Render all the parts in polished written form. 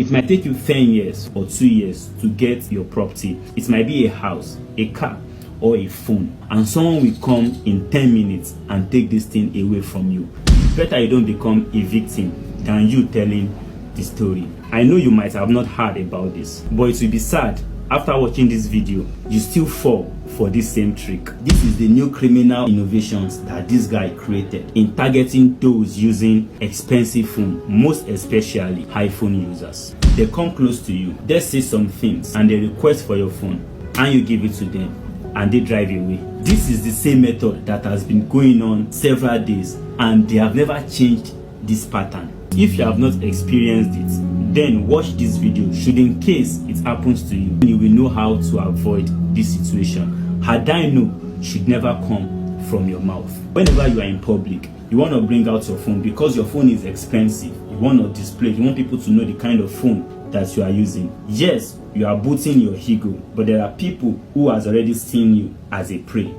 It might take you 10 years or 2 years to get your property. It might be a house, a car, or a phone, and someone will come in 10 minutes and take this thing away from you. It's better you don't become a victim than you telling the story. I know you might have not heard about this, but it will be sad after watching this video you still fall for this same trick. This is the new criminal innovations that this guy created in targeting those using expensive phone, most especially iPhone users. They come close to you, they say some things, and they request for your phone, and you give it to them, and they drive away. This is the same method that has been going on several days, and they have never changed this pattern. If you have not experienced it, then watch this video. Should in case it happens to you, you will know how to avoid this situation. Had I know should never come from your mouth. Whenever you are in public, you want to bring out your phone because your phone is expensive. You want to display, you want people to know the kind of phone that you are using. Yes, you are boosting your ego, but there are people who has already seen you as a prey.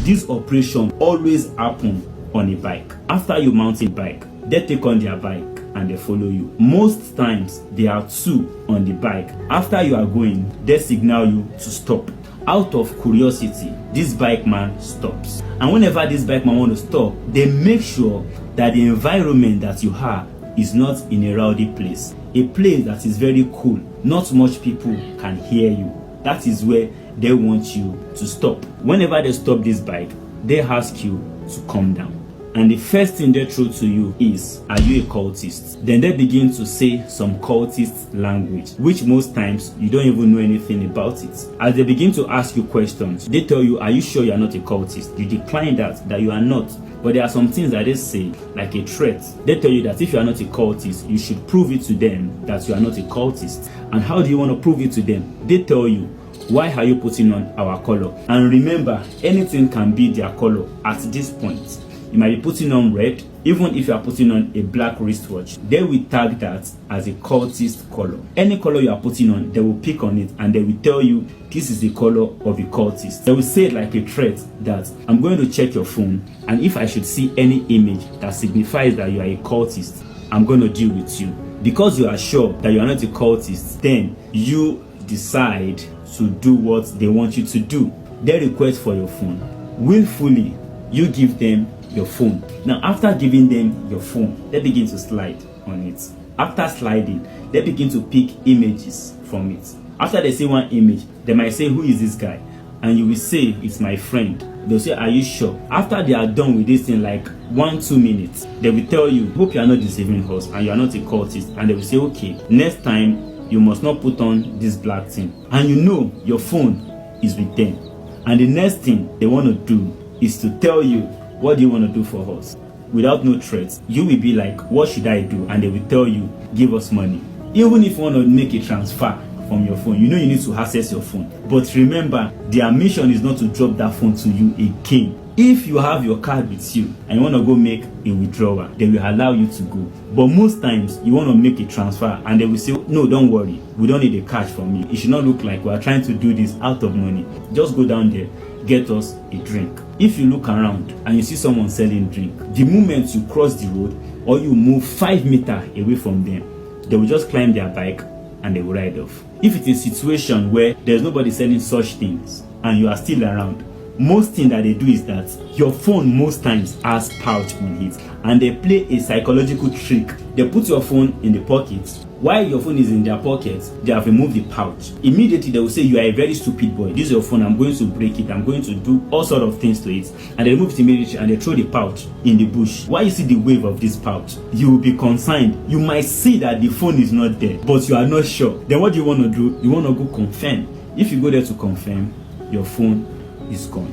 This operation always happen on a bike. After you mount a bike, they take on their bike and they follow you. Most times there are two on the bike. After you are going, they signal you to stop. Out of curiosity, this bike man stops, and whenever this bike man want to stop, they make sure that the environment that you are is not in a rowdy place, a place that is very cool, not much people can hear you. That is where they want you to stop. Whenever they stop this bike, they ask you to calm down. And the first thing they throw to you is, are you a cultist? Then they begin to say some cultist language, which most times you don't even know anything about it. As they begin to ask you questions, they tell you, are you sure you are not a cultist? You decline that you are not. But there are some things that they say, like a threat. They tell you that if you are not a cultist, you should prove it to them that you are not a cultist. And how do you want to prove it to them? They tell you, why are you putting on our color? And remember, anything can be their color at this point. You might be putting on red. Even if you are putting on a black wristwatch, they will tag that as a cultist color. Any color you are putting on, they will pick on it and they will tell you this is the color of a cultist. They will say it like a threat that I'm going to check your phone, and if I should see any image that signifies that you are a cultist, I'm going to deal with you. Because you are sure that you are not a cultist, then you decide to do what they want you to do. They request for your phone. Willfully, you give them your phone. Now, after giving them your phone, they begin to slide on it. After sliding, they begin to pick images from it. After they see one image, they might say, who is this guy? And you will say, it's my friend. They'll say, are you sure? After they are done with this thing, like 1-2 minutes, they will tell you, hope you are not deceiving us and you are not a cultist. And they will say, okay, next time you must not put on this black thing. And you know your phone is with them. And the next thing they want to do is to tell you, what do you want to do for us? Without no threats, you will be like, what should I do? And they will tell you, give us money. Even if you want to make a transfer from your phone, you know you need to access your phone. But remember, their mission is not to drop that phone to you again. If you have your card with you and you want to go make a withdrawal, they will allow you to go. But most times, you want to make a transfer and they will say, no, don't worry, we don't need the cash from you. It should not look like we are trying to do this out of money. Just go down there, get us a drink. If you look around and you see someone selling drink, the moment you cross the road or you move 5 meters away from them, they will just climb their bike and they will ride off. If it is a situation where there's nobody selling such things and you are still around, most thing that they do is that your phone most times has pouch on it, and they play a psychological trick. They put your phone in the pocket. While your phone is in their pocket, they have removed the pouch. Immediately they will say, you are a very stupid boy, this is your phone, I'm going to break it, I'm going to do all sort of things to it. And they remove it immediately and they throw the pouch in the bush. While you see the wave of this pouch, you will be concerned. You might see that the phone is not there, but you are not sure. Then what do you want to do? You want to go confirm. If you go there to confirm, your phone is gone.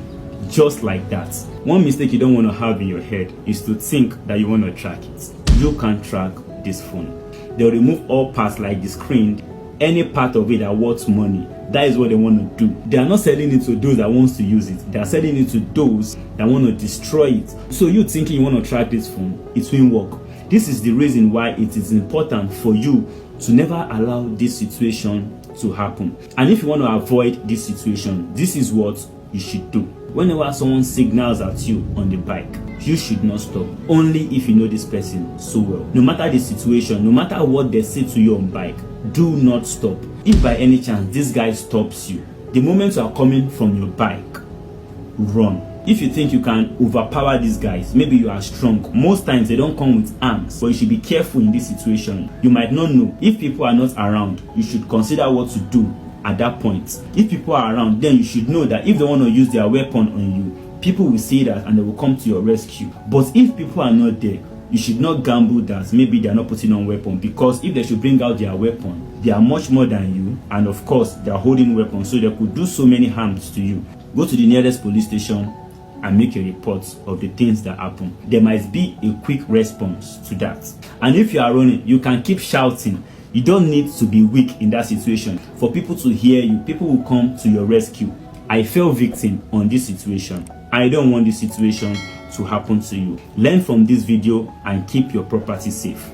Just like that. One mistake you don't want to have in your head is to think that you want to track it. You can't track this phone. They'll remove all parts like the screen, any part of it that worth money. That is what they want to do. They are not selling it to those that wants to use it. They are selling it to those that want to destroy it. So you thinking you want to track this phone, it won't work. This is the reason why it is important for you to never allow this situation to happen. And if you want to avoid this situation, this is what you should do. Whenever someone signals at you on the bike, you should not stop. Only if you know this person so well. No matter the situation, no matter what they say to you on bike, do not stop. If by any chance this guy stops you, the moment you are coming from your bike, run. If you think you can overpower these guys, maybe you are strong. Most times they don't come with arms, but you should be careful in this situation. You might not know. If people are not around, you should consider what to do at that point. If people are around, then you should know that if they want to use their weapon on you, people will see that and they will come to your rescue. But if people are not there, you should not gamble that maybe they are not putting on weapon, because if they should bring out their weapon, they are much more than you, and of course they are holding weapons, so they could do so many harms to you. Go to the nearest police station and make a report of the things that happen. There might be a quick response to that. And if you are running, you can keep shouting. You don't need to be weak in that situation for people to hear you. People will come to your rescue. I fell victim on this situation. I don't want this situation to happen to you. Learn from this video and keep your property safe.